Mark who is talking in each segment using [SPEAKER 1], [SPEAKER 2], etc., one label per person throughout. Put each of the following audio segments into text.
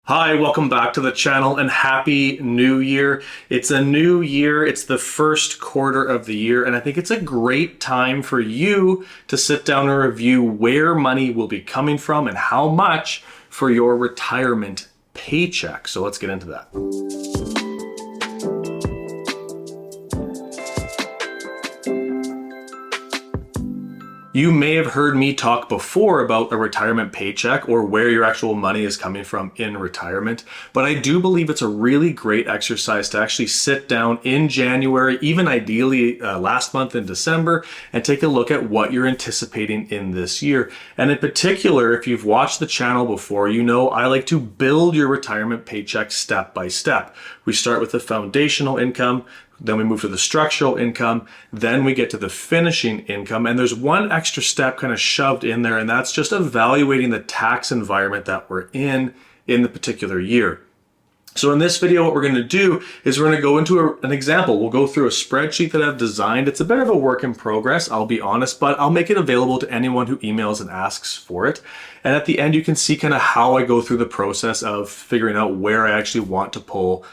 [SPEAKER 1] Hi, welcome back to the channel and happy new year. It's a new year. It's the first quarter of the year, and I think it's a great time for you to sit down and review where money will be coming from and how much for your retirement paycheck. So let's get into that. You may have heard me talk before about a retirement paycheck or where your actual money is coming from in retirement, but I do believe it's a really great exercise to actually sit down in January, even ideally last month in December, and take a look at what you're anticipating in this year. And in particular, if you've watched the channel before, you know I like to build your retirement paycheck step by step. We start with the foundational income, then we move to the structural income, then we get to the finishing income, and there's one extra step kind of shoved in there, and that's just evaluating the tax environment that we're in the particular year. So in this video, what we're going to do is we're going to go into an example. We'll go through a spreadsheet that I've designed. It's a bit of a work in progress, I'll be honest, but I'll make it available to anyone who emails and asks for it. And at the end, you can see kind of how I go through the process of figuring out where I actually want to pull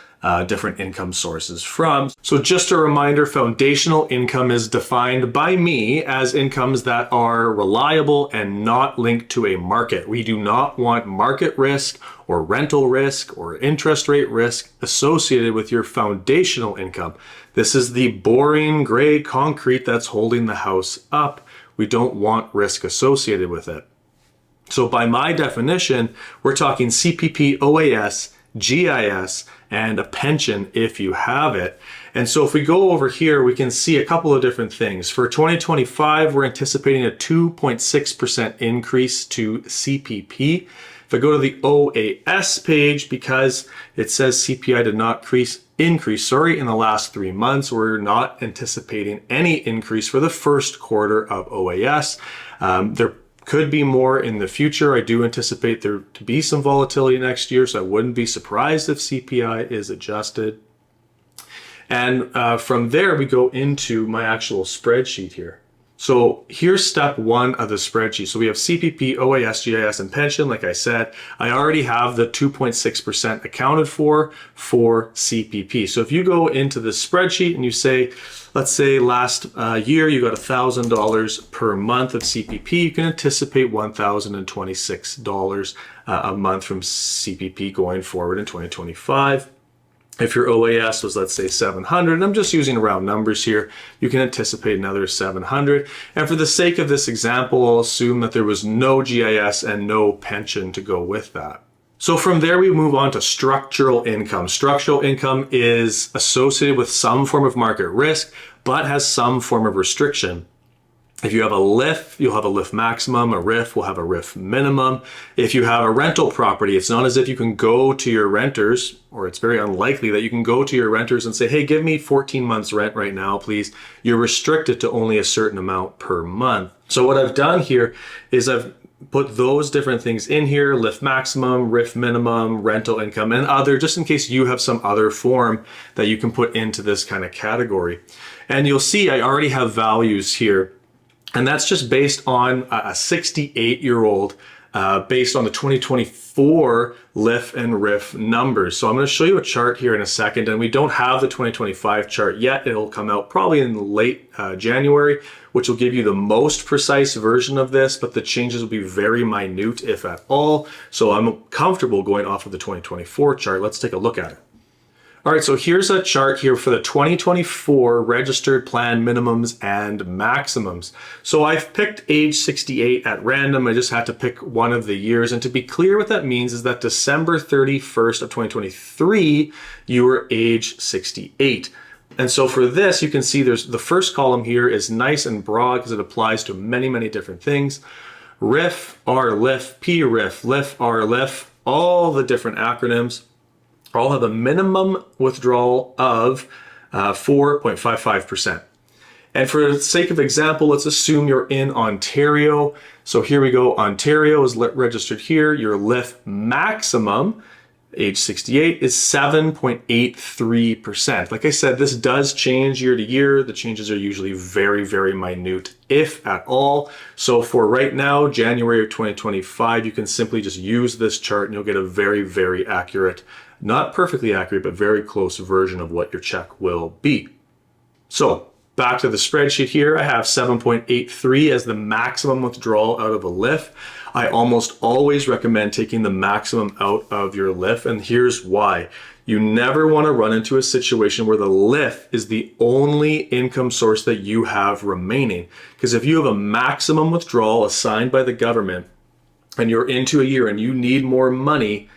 [SPEAKER 1] different income sources from. So just a reminder, foundational income is defined by me as incomes that are reliable and not linked to a market. We do not want market risk or rental risk or interest rate risk associated with your foundational income. This is the boring gray concrete that's holding the house up. We don't want risk associated with it. So by my definition, we're talking CPP, OAS, GIS, and a pension if you have it. And so if we go over here, we can see a couple of different things. For 2025, we're anticipating a 2.6% increase to CPP. If I go to the OAS page, because it says CPI did not increase in the last 3 months, we're not anticipating any increase for the first quarter of OAS. There could be more in the future. I do anticipate there to be some volatility next year, so I wouldn't be surprised if CPI is adjusted. And from there, we go into my actual spreadsheet here. So here's step one of the spreadsheet. So we have CPP, OAS, GIS, and pension. Like I said, I already have the 2.6% accounted for CPP. So if you go into the spreadsheet and you say, let's say last year you got $1,000 per month of CPP, you can anticipate $1,026 a month from CPP going forward in 2025. If your OAS was, let's say, 700, and I'm just using round numbers here, you can anticipate another 700. And for the sake of this example, I'll assume that there was no GIS and no pension to go with that. So from there, we move on to structural income. Structural income is associated with some form of market risk, but has some form of restriction. If you have a LIF, you'll have a LIF maximum. A RIF will have a RIF minimum. If you have a rental property, it's not as if you can go to your renters, or it's very unlikely that you can go to your renters and say, hey, give me 14 months rent right now, please. You're restricted to only a certain amount per month. So what I've done here is I've put those different things in here: LIF maximum, RIF minimum, rental income, and other, just in case you have some other form that you can put into this kind of category. And you'll see I already have values here. And that's just based on a 68-year-old, based on the 2024 LIF and RIF numbers. So I'm going to show you a chart here in a second, and we don't have the 2025 chart yet. It'll come out probably in late January, which will give you the most precise version of this, but the changes will be very minute, if at all. So I'm comfortable going off of the 2024 chart. Let's take a look at it. All right, so here's a chart here for the 2024 registered plan minimums and maximums. So I've picked age 68 at random. I just had to pick one of the years. And to be clear, what that means is that December 31st of 2023, you were age 68. And so for this, you can see there's the first column here is nice and broad because it applies to many, many different things. RIF, RLIF, PRIF, LIF, RLIF, all the different acronyms all have a minimum withdrawal of 4.55%. And for the sake of example, let's assume you're in Ontario. So here we go. Ontario is registered here. Your LIF maximum age 68 is 7.83%. Like I said, this does change year to year. The changes are usually very, very minute, if at all. So for right now, January of 2025, you can simply just use this chart and you'll get a very, very accurate, not perfectly accurate, but very close version of what your check will be. So back to the spreadsheet here, I have 7.83 as the maximum withdrawal out of a LIF. I almost always recommend taking the maximum out of your LIF, and here's why. You never want to run into a situation where the LIF is the only income source that you have remaining. Because if you have a maximum withdrawal assigned by the government and you're into a year and you need more money,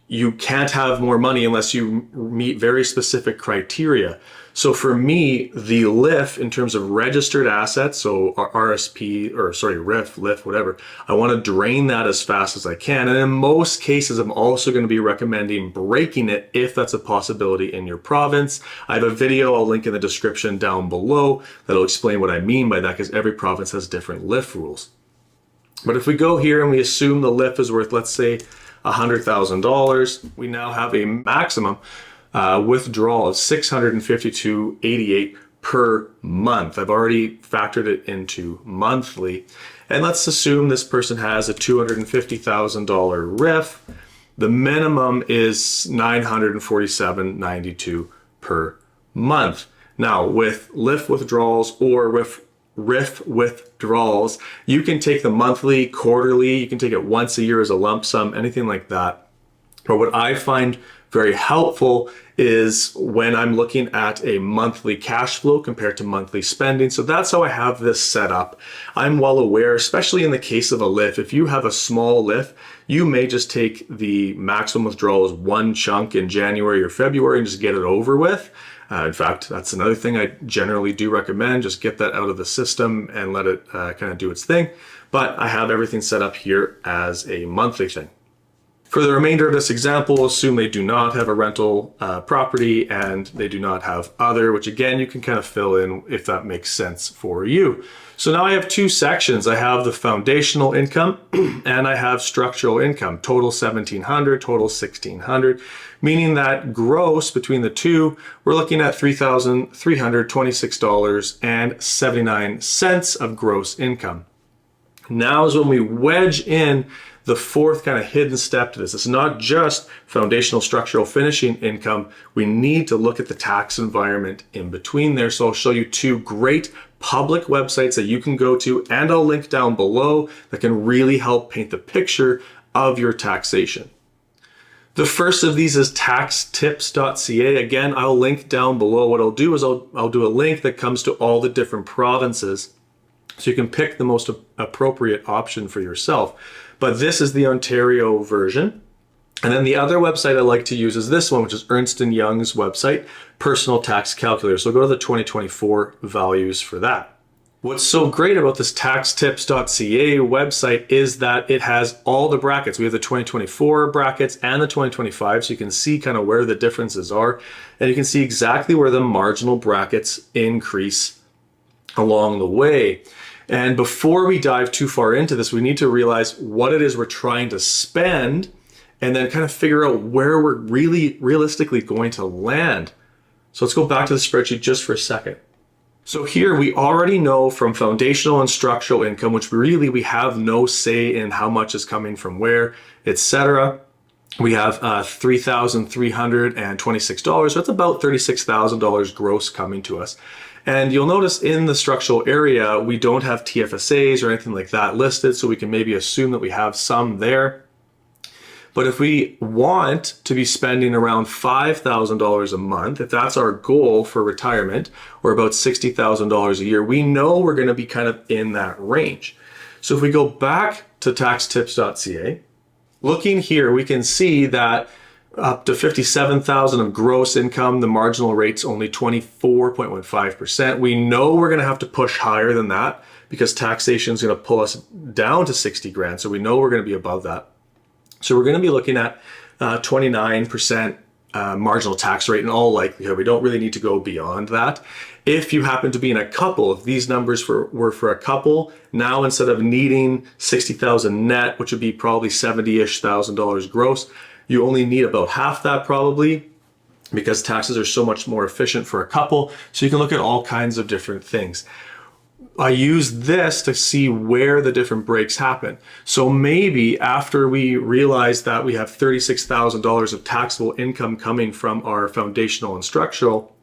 [SPEAKER 1] you can't have more money unless you meet very specific criteria. So for me, the LIF in terms of registered assets, so RIF, LIF, whatever, I want to drain that as fast as I can. And in most cases, I'm also going to be recommending breaking it if that's a possibility in your province. I have a video I'll link in the description down below that'll explain what I mean by that, because every province has different LIF rules. But if we go here and we assume the LIF is worth, let's say, $100,000, we now have a maximum withdrawal of $652.88 per month. I've already factored it into monthly. And let's assume this person has a $250,000 RIF. The minimum is $947.92 per month. Now, with LIF withdrawals or with RIF withdrawals, you can take the monthly, quarterly, you can take it once a year as a lump sum, anything like that. But what I find very helpful is when I'm looking at a monthly cash flow compared to monthly spending. So that's how I have this set up. I'm well aware, especially in the case of a LIF, if you have a small LIF, you may just take the maximum withdrawal as one chunk in January or February and just get it over with. In fact, that's another thing I generally do recommend. Just get that out of the system and let it kind of do its thing. But I have everything set up here as a monthly thing. For the remainder of this example, assume they do not have a rental property and they do not have other, which again, you can kind of fill in if that makes sense for you. So now I have two sections. I have the foundational income and I have structural income, total $1,700, total $1,600, meaning that gross between the two, we're looking at $3,326.79 of gross income. Now is when we wedge in the fourth kind of hidden step to this. It's not just foundational, structural, finishing income. We need to look at the tax environment in between there. So I'll show you two great public websites that you can go to, and I'll link down below, that can really help paint the picture of your taxation. The first of these is taxtips.ca. Again, I'll link down below. What I'll do is I'll do a link that comes to all the different provinces, so you can pick the most appropriate option for yourself. But this is the Ontario version. And then the other website I like to use is this one, which is Ernst & Young's website, Personal Tax Calculator. So go to the 2024 values for that. What's so great about this taxtips.ca website is that it has all the brackets. We have the 2024 brackets and the 2025, so you can see kind of where the differences are. And you can see exactly where the marginal brackets increase along the way. And before we dive too far into this, we need to realize what it is we're trying to spend and then kind of figure out where we're really realistically going to land. So let's go back to the spreadsheet just for a second. So here we already know from foundational and structural income, which really we have no say in how much is coming from where, etc. We have $3,326. So that's about $36,000 gross coming to us. And you'll notice in the structural area, we don't have TFSAs or anything like that listed, so we can maybe assume that we have some there. But if we want to be spending around $5,000 a month, if that's our goal for retirement, or about $60,000 a year, we know we're going to be kind of in that range. So if we go back to taxtips.ca, looking here, we can see that up to $57,000 of gross income, the marginal rate's only 24.15%. We know we're going to have to push higher than that because taxation is going to pull us down to 60 grand. So we know we're going to be above that. So we're going to be looking at 29% marginal tax rate in all likelihood. We don't really need to go beyond that. If you happen to be in a couple, if these numbers were for a couple, now instead of needing 60,000 net, which would be probably $70,000 gross, You only need about half that probably, because taxes are so much more efficient for a couple. So you can look at all kinds of different things. I use this to see where the different breaks happen. So maybe after we realize that we have $36,000 of taxable income coming from our foundational and structural,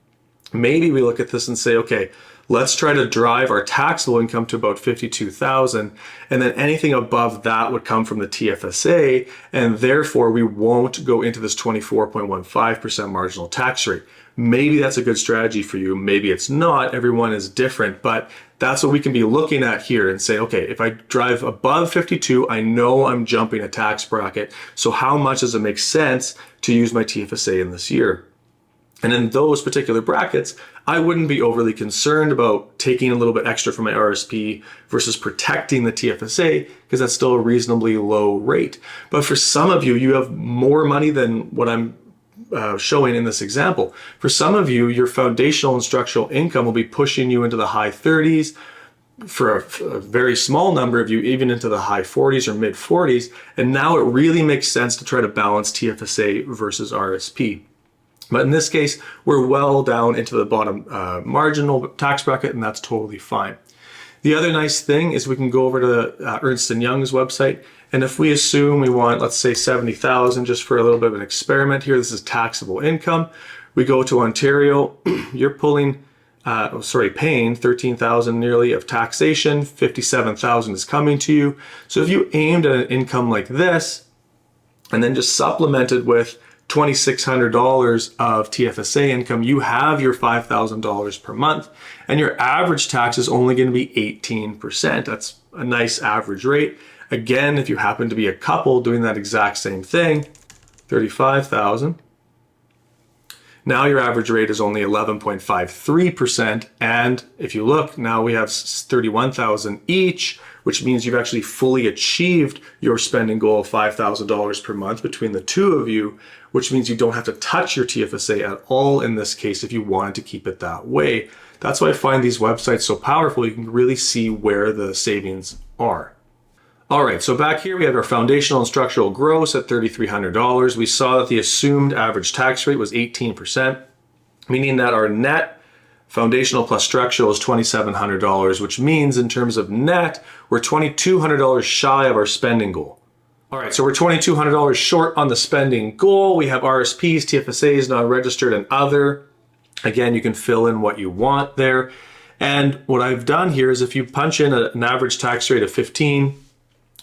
[SPEAKER 1] maybe we look at this and say, okay, let's try to drive our taxable income to about $52,000, and then anything above that would come from the TFSA, and therefore we won't go into this 24.15% marginal tax rate. Maybe that's a good strategy for you. Maybe it's not. Everyone is different, but that's what we can be looking at here and say, okay, if I drive above 52, I know I'm jumping a tax bracket. So how much does it make sense to use my TFSA in this year? And in those particular brackets, I wouldn't be overly concerned about taking a little bit extra from my RSP versus protecting the TFSA, because that's still a reasonably low rate. But for some of you, you have more money than what I'm showing in this example. For some of you, your foundational and structural income will be pushing you into the high 30s. For a very small number of you, even into the high 40s or mid 40s. And now it really makes sense to try to balance TFSA versus RSP. But in this case, we're well down into the bottom marginal tax bracket, and that's totally fine. The other nice thing is we can go over to Ernst & Young's website, and if we assume we want, let's say, 70,000 just for a little bit of an experiment here, this is taxable income. We go to Ontario, you're paying 13,000 nearly of taxation, 57,000 is coming to you. So if you aimed at an income like this, and then just supplemented with $2,600 of TFSA income, you have your $5,000 per month, and your average tax is only going to be 18%. That's a nice average rate. Again, if you happen to be a couple doing that exact same thing, 35,000. Now your average rate is only 11.53%. And if you look, now we have 31,000 each, which means you've actually fully achieved your spending goal of $5,000 per month between the two of you, which means you don't have to touch your TFSA at all in this case if you wanted to keep it that way. That's why I find these websites so powerful. You can really see where the savings are. All right, so back here we have our foundational and structural gross at $3,300. We saw that the assumed average tax rate was 18%, meaning that our net foundational plus structural is $2,700, which means in terms of net, we're $2,200 shy of our spending goal. All right, so we're $2,200 short on the spending goal. We have RSPs, TFSAs, non-registered, and other. Again, you can fill in what you want there. And what I've done here is if you punch in an average tax rate of 15,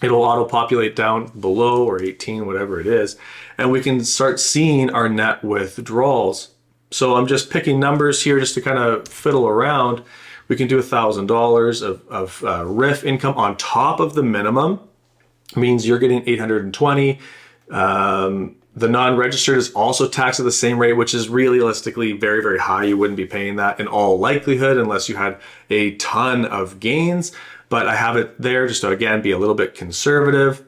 [SPEAKER 1] it'll auto-populate down below, or 18, whatever it is, and we can start seeing our net withdrawals. So I'm just picking numbers here just to kind of fiddle around. We can do $1,000 of RIF income on top of the minimum. Means you're getting 820. The non-registered is also taxed at the same rate, which is realistically very, very high. You wouldn't be paying that in all likelihood unless you had a ton of gains. But I have it there just to, again, be a little bit conservative.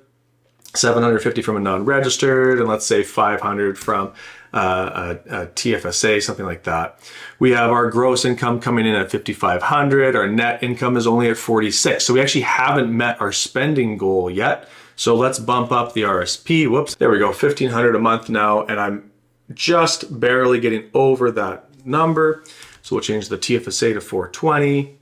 [SPEAKER 1] 750 from a non-registered, and let's say 500 from a TFSA, something like that. We have our gross income coming in at 5,500. Our net income is only at 46. So we actually haven't met our spending goal yet. So let's bump up the RSP. Whoops, there we go, 1,500 a month now, and I'm just barely getting over that number. So we'll change the TFSA to 420.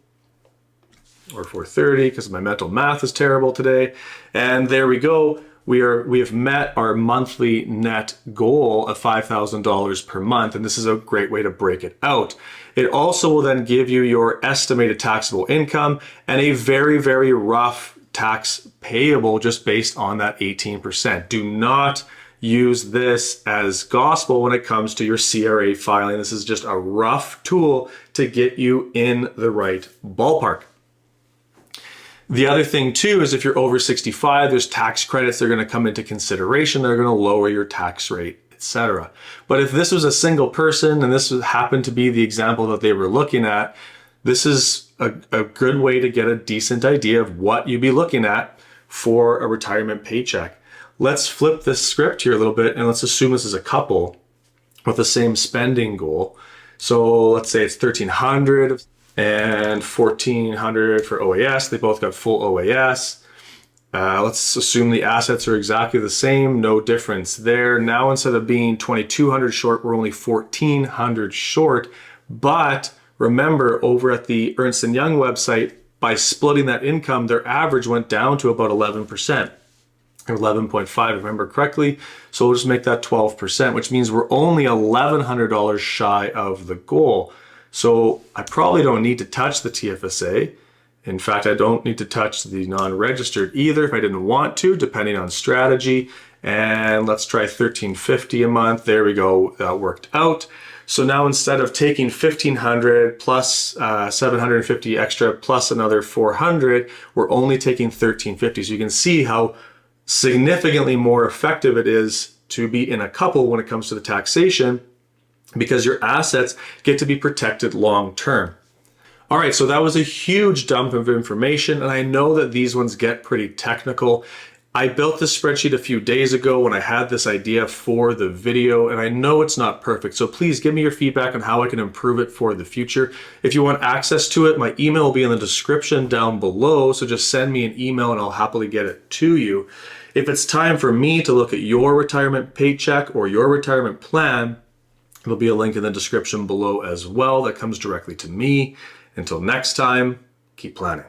[SPEAKER 1] Or 430, because my mental math is terrible today. And there we go. We have met our monthly net goal of $5,000 per month, and this is a great way to break it out. It also will then give you your estimated taxable income and a very, very rough tax payable just based on that 18%. Do not use this as gospel when it comes to your CRA filing. This is just a rough tool to get you in the right ballpark. The other thing too is if you're over 65, there's tax credits that are going to come into consideration. They're going to lower your tax rate, etc. But if this was a single person and this happened to be the example that they were looking at, this is a good way to get a decent idea of what you'd be looking at for a retirement paycheck. Let's flip this script here a little bit and let's assume this is a couple with the same spending goal. So let's say it's 1,300 and 1,400 for OAS. They both got full OAS. Let's assume the assets are exactly the same, no difference there. Now instead of being 2,200 short, we're only 1,400 short. But remember, over at the Ernst & Young website, by splitting that income, their average went down to about 11%, or 11.5, if I remember correctly. So we'll just make that 12%, which means we're only $1,100 shy of the goal. So I probably don't need to touch the TFSA. In fact, I don't need to touch the non-registered either if I didn't want to, depending on strategy. And let's try $1,350 a month. There we go, that worked out. So now instead of taking $1,500 plus 750 extra plus another 400, we're only taking $1,350. So you can see how significantly more effective it is to be in a couple when it comes to the taxation, because your assets get to be protected long term. All right, so that was a huge dump of information, and I know that these ones get pretty technical. I built this spreadsheet a few days ago when I had this idea for the video, and I know it's not perfect, so please give me your feedback on how I can improve it for the future. If you want access to it, my email will be in the description down below, so just send me an email and I'll happily get it to you. If it's time for me to look at your retirement paycheck or your retirement plan, there'll be a link in the description below as well that comes directly to me. Until next time, keep planning.